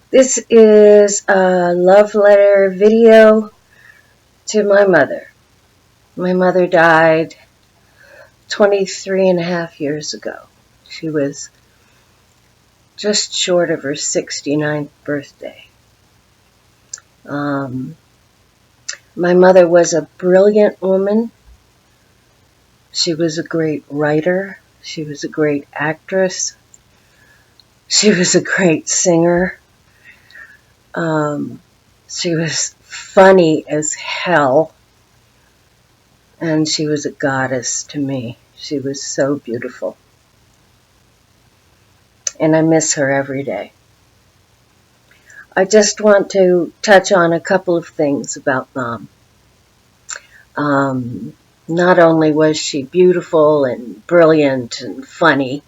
This is a love letter video to my mother. My mother died 23 and a half years ago. She was just short of her 69th birthday. My mother was a brilliant woman. She was a great writer. She was a great actress. She was a great singer. She was funny as hell. And she was a goddess to me. She was so beautiful. And I miss her every day. I just want to touch on a couple of things about Mom. Not only was she beautiful and brilliant and funny,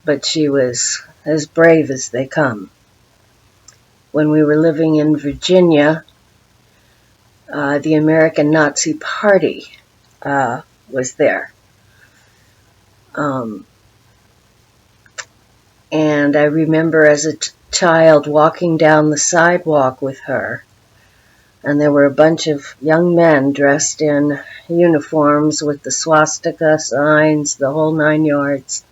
but she was as brave as they come. When we were living in Virginia, the American Nazi Party was there. And I remember as a child walking down the sidewalk with her, and there were a bunch of young men dressed in uniforms with the swastika signs, the whole 9 yards,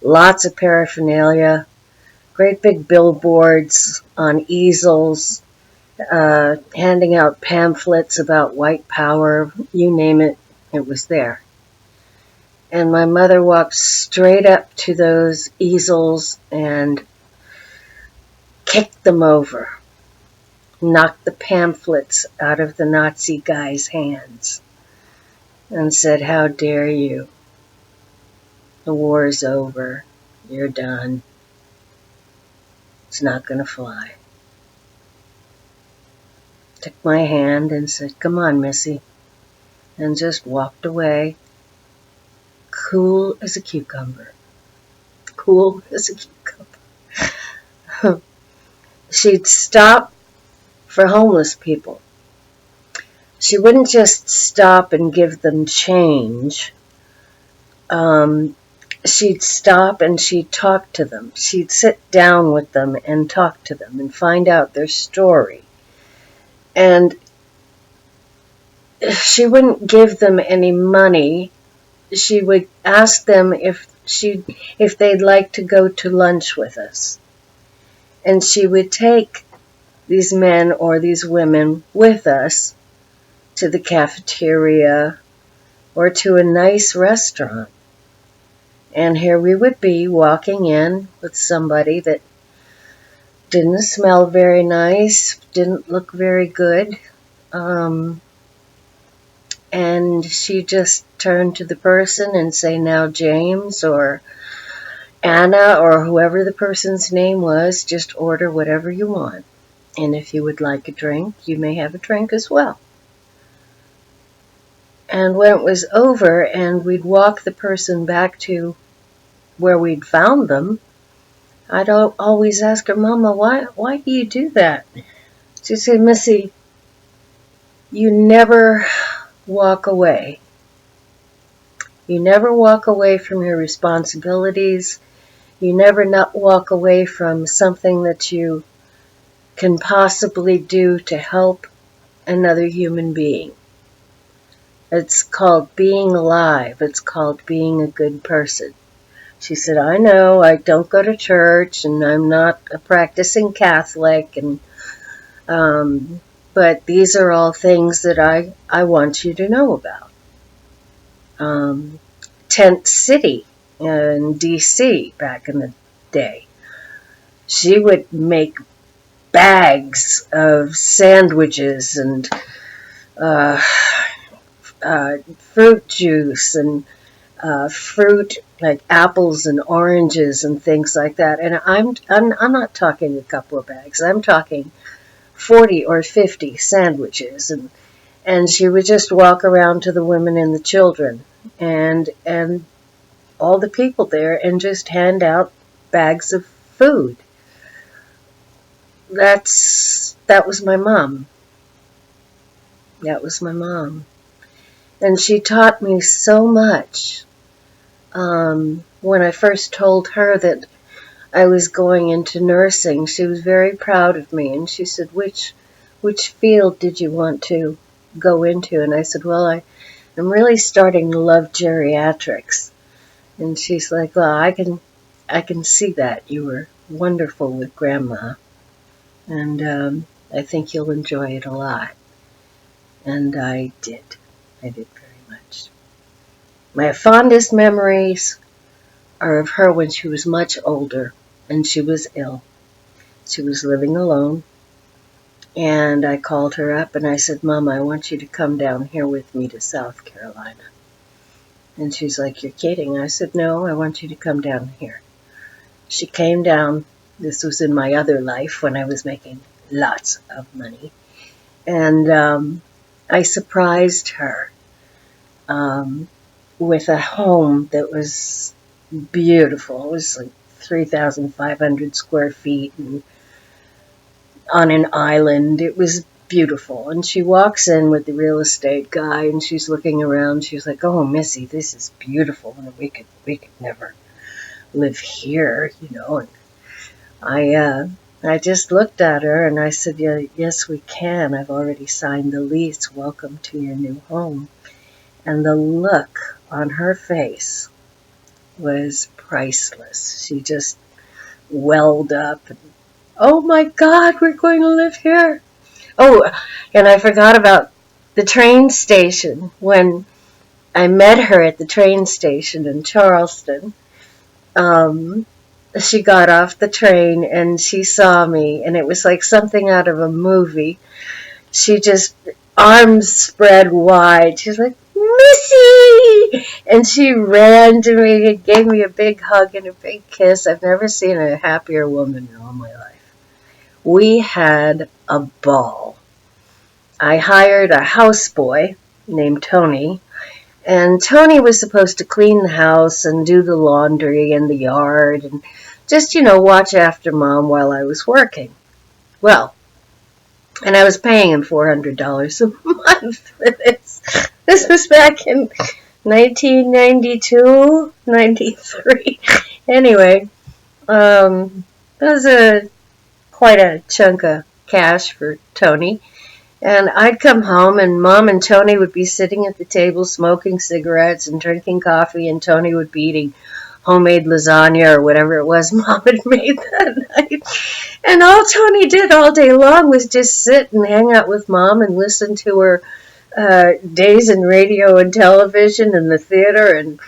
lots of paraphernalia, great big billboards on easels, handing out pamphlets about white power, you name it, it was there. And my mother walked straight up to those easels and kicked them over, knocked the pamphlets out of the Nazi guy's hands, and said, "How dare you? The war's over. You're done. It's not going to fly." Took my hand and said, "Come on, Missy," and just walked away, cool as a cucumber. Cool as a cucumber. She'd stop for homeless people. She wouldn't just stop and give them change. She'd stop and she'd talk to them. She'd sit down with them and talk to them and find out their story. And she wouldn't give them any money. She would ask them if they'd like to go to lunch with us. And she would take these men or these women with us to the cafeteria or to a nice restaurant. And here we would be walking in with somebody that didn't smell very nice, didn't look very good. And she just turned to the person and say, "Now, James or Anna or whoever the person's name was, just order whatever you want. And if you would like a drink, you may have a drink as well." And when it was over and we'd walk the person back to where we'd found them, I'd always ask her, "Mama, why do you do that?" She said, "Missy, you never walk away. You never walk away from your responsibilities. You never not walk away from something that you can possibly do to help another human being. It's called being alive. It's called being a good person." She said, "I know, I don't go to church, and I'm not a practicing Catholic, and but these are all things that I want you to know about." Tent City in D.C. back in the day. She would make bags of sandwiches and fruit juice and fruit like apples and oranges and things like that. And I'm not talking a couple of bags. I'm talking 40 or 50 sandwiches, and she would just walk around to the women and the children and all the people there and just hand out bags of food. That was my mom. That was my mom. And she taught me so much. When I first told her that I was going into nursing, she was very proud of me, and she said, which field did you want to go into? And I said, well, I'm really starting to love geriatrics. And she's like, well, I can see that. You were wonderful with Grandma, and I think you'll enjoy it a lot. And I did. I did very much. My fondest memories are of her when she was much older and she was ill. She was living alone. And I called her up and I said, Mama, I want you to come down here with me to South Carolina. And she's like, you're kidding. I said, no, I want you to come down here. She came down. This was in my other life when I was making lots of money. And I surprised her with a home that was beautiful. It was like 3,500 square feet and on an island. It was beautiful. And she walks in with the real estate guy and she's looking around. She's like, oh, Missy, this is beautiful. And we could never live here, you know. And I just looked at her and I said, yeah, yes, we can. I've already signed the lease. Welcome to your new home. And the look on her face was priceless. She just welled up. And, oh my God, we're going to live here. Oh, and I forgot about the train station. When I met her at the train station in Charleston, she got off the train and she saw me, and it was like something out of a movie. She just, arms spread wide. She's like, Missy! And she ran to me and gave me a big hug and a big kiss. I've never seen a happier woman in all my life. We had a ball. I hired a houseboy named Tony, and Tony was supposed to clean the house and do the laundry and the yard and just, you know, watch after Mom while I was working. Well, and I was paying him $400 a month for this. This was back in 1992, 93. Anyway, that was quite a chunk of cash for Tony. And I'd come home and Mom and Tony would be sitting at the table smoking cigarettes and drinking coffee, and Tony would be eating homemade lasagna or whatever it was Mom had made that night. And all Tony did all day long was just sit and hang out with Mom and listen to her days in radio and television and the theater, and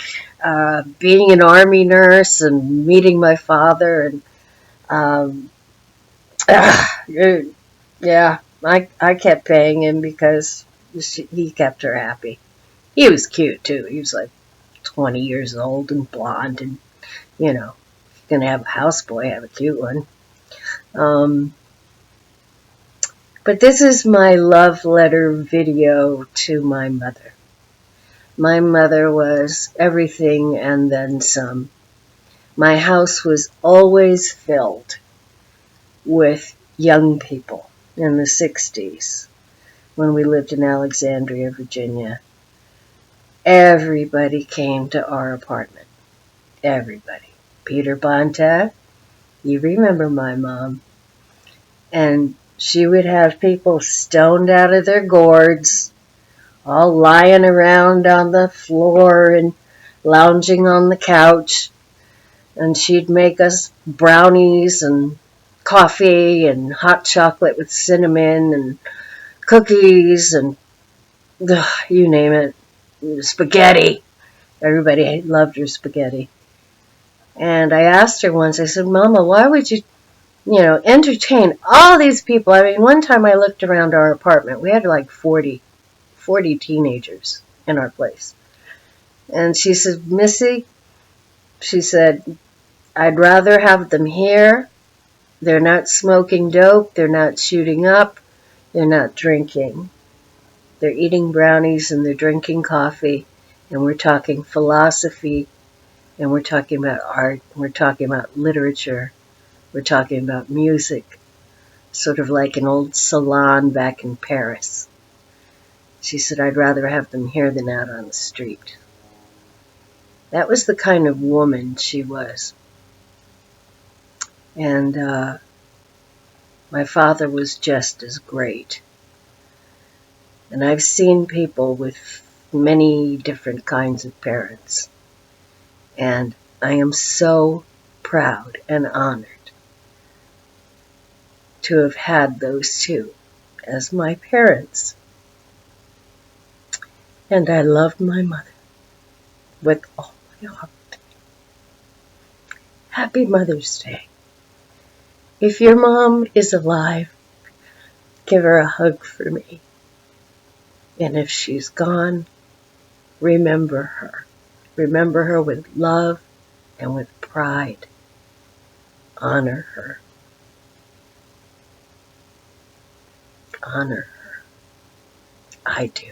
being an army nurse and meeting my father. And yeah, I kept paying him because he kept her happy. He was cute too. He was like 20 years old and blonde, and you know, if you're gonna have a houseboy, have a cute one. But this is my love letter video to my mother. My mother was everything and then some. My house was always filled with young people in the 60s when we lived in Alexandria, Virginia. Everybody came to our apartment. Everybody. Peter Bonta, you remember my mom. And she would have people stoned out of their gourds, all lying around on the floor and lounging on the couch. And she'd make us brownies and coffee and hot chocolate with cinnamon and cookies and you name it. Spaghetti. Everybody loved her spaghetti. And I asked her once, I said, Mama, why would you entertain all these people? I mean, one time I looked around our apartment. We had like 40 teenagers in our place. And she said, Missy, she said, I'd rather have them here. They're not smoking dope. They're not shooting up. They're not drinking. They're eating brownies and they're drinking coffee. And we're talking philosophy. And we're talking about art. We're talking about literature. We're talking about music. Sort of like an old salon back in Paris. She said, I'd rather have them here than out on the street. That was the kind of woman she was. And my father was just as great. And I've seen people with many different kinds of parents. And I am so proud and honored to have had those two as my parents. And I loved my mother with all my heart. Happy Mother's Day. If your mom is alive, give her a hug for me. And if she's gone, remember her. Remember her with love and with pride. Honor her. Honor her. I do.